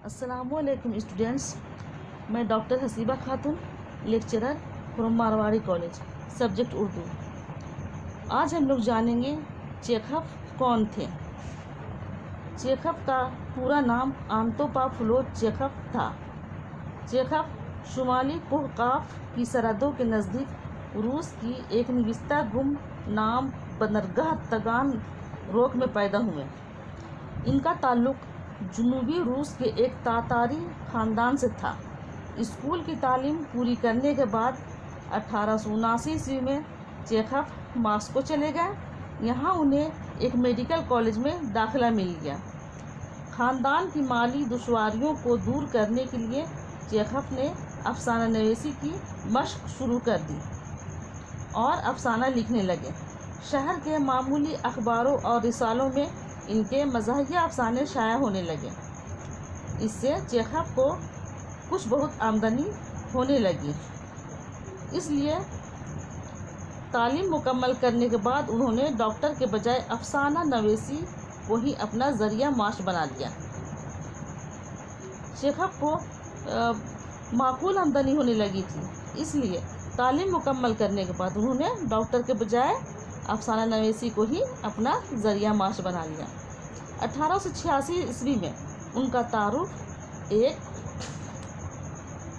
السلام علیکم اسٹوڈینٹس، میں ڈاکٹر حسیبہ خاتون، lecturer from Marwari college, subject Urdu. آج ہم لوگ جانیں گے چیکھف کون تھے۔ چیکھف کا پورا نام آنتوپاولوس چیکھف تھا۔ چیکھف شمالی کوہ قاف کی سرحدوں کے نزدیک روس کی ایک نوستہ گم نام بندرگاہ تگان روک میں پیدا ہوئے۔ ان کا تعلق جنوبی روس کے ایک تاتاری خاندان سے تھا۔ اسکول کی تعلیم پوری کرنے کے بعد 1879 میں چیکھف ماسکو چلے گئے۔ یہاں انہیں ایک میڈیکل کالج میں داخلہ مل گیا۔ خاندان کی مالی دشواریوں کو دور کرنے کے لیے چیکھف نے افسانہ نویسی کی مشق شروع کر دی اور افسانہ لکھنے لگے۔ شہر کے معمولی اخباروں اور رسالوں میں ان کے مزاحیہ افسانے شائع ہونے لگے۔ اس سے چیکھف کو کچھ بہت آمدنی ہونے لگی۔ اس لیے تعلیم مکمل کرنے کے بعد انہوں نے ڈاکٹر کے بجائے افسانہ نویسی کو ہی اپنا ذریعہ معاش بنا لیا۔ چیکھف کو معقول آمدنی ہونے لگی تھی، اس لیے تعلیم مکمل کرنے کے بعد انہوں نے ڈاکٹر کے بجائے افسانہ نویسی کو ہی اپنا ذریعہ معاش بنا لیا۔ 1886 میں ان کا تعارف ایک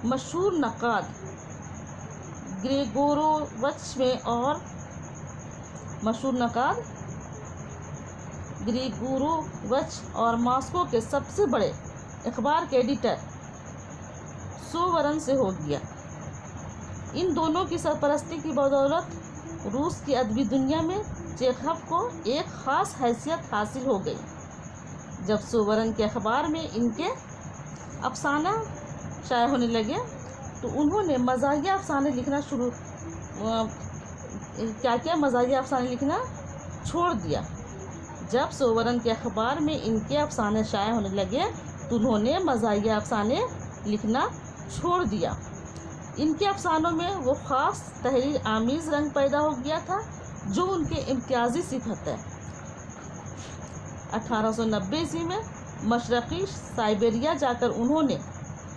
مشہور نقاد گریگورووچ اور ماسکو کے سب سے بڑے اخبار کے ایڈیٹر سوورن سے ہو گیا۔ ان دونوں کی سرپرستی کی بدولت روس کی ادبی دنیا میں چیکھف کو ایک خاص حیثیت حاصل ہو گئی۔ جب سوورن کے اخبار میں ان کے افسانہ شائع ہونے لگے تو انہوں نے مزاحیہ افسانے لکھنا چھوڑ دیا۔ جب سوورن کے اخبار میں ان کے افسانے شائع ہونے لگے تو انہوں نے مزاحیہ افسانے لکھنا چھوڑ دیا۔ ان کے افسانوں میں وہ خاص تحریر آمیز رنگ پیدا ہو گیا تھا جو ان کے امتیازی صفت ہے۔ 1890 میں مشرقی سائبیریا جا کر انہوں نے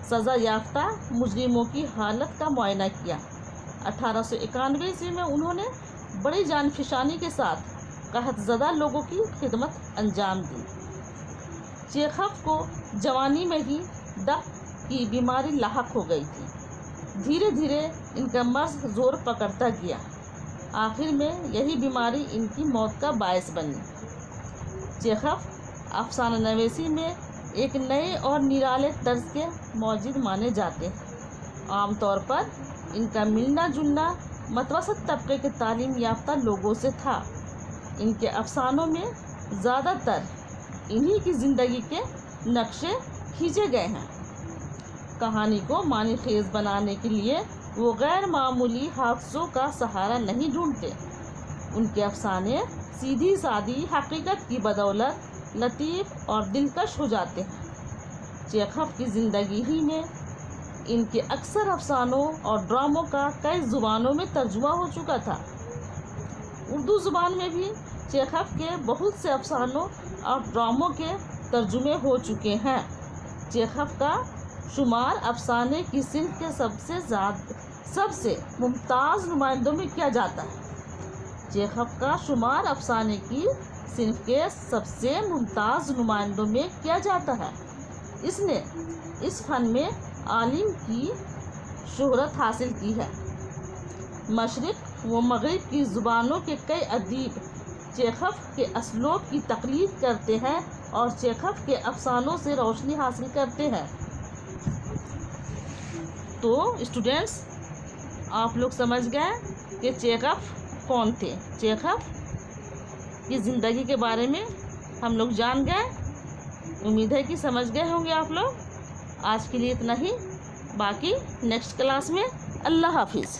سزا یافتہ مجرموں کی حالت کا معائنہ کیا۔ 1891 میں انہوں نے بڑی جان فشانی کے ساتھ قحط زدہ لوگوں کی خدمت انجام دی۔ چیکھف کو جوانی میں ہی دق کی بیماری لاحق ہو گئی تھی۔ دھیرے دھیرے ان کا مرض زور پکڑتا گیا۔ آخر میں یہی بیماری ان کی موت کا باعث بنی۔ چیکھف افسانہ نویسی میں ایک نئے اور نرالے طرز کے موجد مانے جاتے ہیں۔ عام طور پر ان کا ملنا جلنا متوسط طبقے کے تعلیم یافتہ لوگوں سے تھا۔ ان کے افسانوں میں زیادہ تر انہی کی زندگی کے نقشے کھینچے گئے ہیں۔ کہانی کو معنی خیز بنانے کے لیے وہ غیر معمولی حادثوں کا سہارا نہیں ڈھونڈتے۔ ان کے افسانے سیدھی سادی حقیقت کی بدولت لطیف اور دلکش ہو جاتے ہیں۔ چیکھف کی زندگی ہی میں ان کے اکثر افسانوں اور ڈراموں کا کئی زبانوں میں ترجمہ ہو چکا تھا۔ اردو زبان میں بھی چیکھف کے بہت سے افسانوں اور ڈراموں کے ترجمے ہو چکے ہیں۔ چیکھف کا شمار افسانے کی صنف کے سب سے ممتاز نمائندوں میں کیا جاتا ہے۔ چیکھف کا شمار افسانے کی صنف کے سب سے ممتاز نمائندوں میں کیا جاتا ہے۔ اس نے اس فن میں عالم کی شہرت حاصل کی ہے۔ مشرق و مغرب کی زبانوں کے کئی ادیب چیکھف کے اسلوب کی تقلید کرتے ہیں اور چیکھف کے افسانوں سے روشنی حاصل کرتے ہیں۔ تو اسٹوڈینٹس، آپ لوگ سمجھ گئے کہ چیکھف کون تھے۔ چیکھف کی زندگی کے بارے میں ہم لوگ جان گئے۔ امید ہے کہ سمجھ گئے ہوں گے آپ لوگ۔ آج کے لیے اتنا ہی، باقی نیکسٹ کلاس میں۔ اللہ حافظ۔